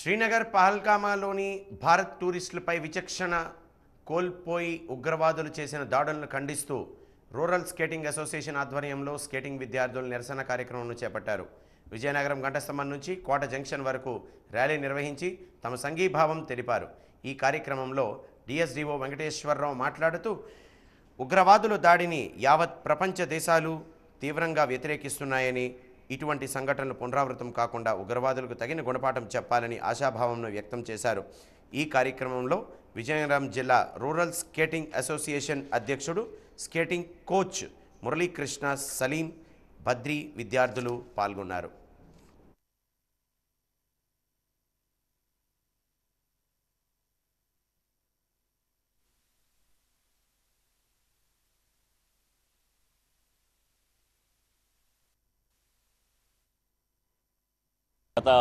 శ్రీనగర్ పహల్గామాలోని భారత్ టూరిస్టులపై విచక్షణ కోల్పోయి ఉగ్రవాదులు చేసిన దాడులను ఖండిస్తూ రూరల్ స్కేటింగ్ అసోసియేషన్ ఆధ్వర్యంలో స్కేటింగ్ విద్యార్థులు నిరసన కార్యక్రమాన్ని చేపట్టారు. విజయనగరం ఘంటస్తంభం నుంచి కోట జంక్షన్ వరకు ర్యాలీ నిర్వహించి తమ సంఘీభావం తెలిపారు. ఈ కార్యక్రమంలో డిఎస్డిఓ వెంకటేశ్వరరావు మాట్లాడుతూ ఉగ్రవాదుల దాడిని యావత్ ప్రపంచ దేశాలు తీవ్రంగా వ్యతిరేకిస్తున్నాయని, ఇటువంటి సంఘటనలు పునరావృతం కాకుండా ఉగ్రవాదులకు తగిన గుణపాఠం చెప్పాలని ఆశాభావంను వ్యక్తం చేశారు. ఈ కార్యక్రమంలో విజయనగరం జిల్లా రూరల్ స్కేటింగ్ అసోసియేషన్ అధ్యక్షుడు, స్కేటింగ్ కోచ్ మురళీకృష్ణ, సలీం, బద్రి విద్యార్థులు పాల్గొన్నారు. గత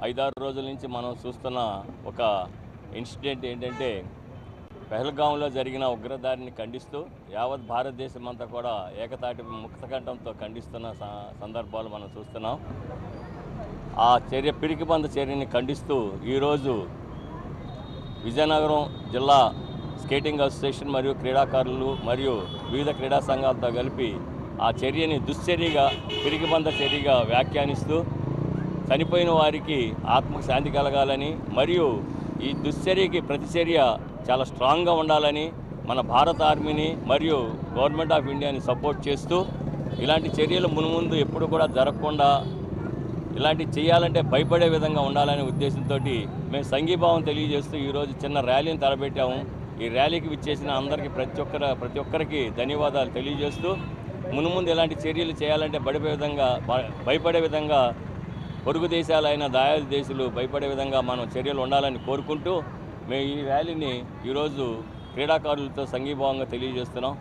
5-6 రోజుల నుంచి మనం చూస్తున్న ఒక ఇన్సిడెంట్ ఏంటంటే, పహల్గాంలో జరిగిన ఉగ్రదాడిని ఖండిస్తూ యావత్ భారతదేశం అంతా కూడా ఏకతాటి ముక్తకంఠంతో ఖండిస్తున్న సందర్భాలు మనం చూస్తున్నాం. ఆ పిరికిపంద చర్యని ఖండిస్తూ ఈరోజు విజయనగరం జిల్లా స్కేటింగ్ అసోసియేషన్ మరియు క్రీడాకారులు మరియు వివిధ క్రీడా సంఘాలతో కలిపి ఆ చర్యని దుశ్చర్యగా, పిరికిపంద చర్యగా వ్యాఖ్యానిస్తూ చనిపోయిన వారికి ఆత్మకు శాంతి కలగాలని మరియు ఈ దుశ్చర్యకి ప్రతిచర్య చాలా స్ట్రాంగ్గా ఉండాలని మన భారత ఆర్మీని మరియు గవర్నమెంట్ ఆఫ్ ఇండియాని సపోర్ట్ చేస్తూ, ఇలాంటి చర్యలు మున్ముందు ఎప్పుడు కూడా జరగకుండా, ఇలాంటి చేయాలంటే భయపడే విధంగా ఉండాలనే ఉద్దేశంతో మేము సంఘీభావం తెలియజేస్తూ ఈరోజు చిన్న ర్యాలీని తలపెట్టాము. ఈ ర్యాలీకి విచ్చేసిన అందరికీ ప్రతి ఒక్కరికి ధన్యవాదాలు తెలియజేస్తూ, మున్ముందు ఇలాంటి చర్యలు చేయాలంటే భయపడే విధంగా పొరుగు దేశాలైన దాయాది దేశాలు భయపడే విధంగా మనం చర్యలు ఉండాలని కోరుకుంటూ మేము ఈ ర్యాలీని ఈరోజు క్రీడాకారులతో సంఘీభావంగా తెలియజేస్తున్నాం.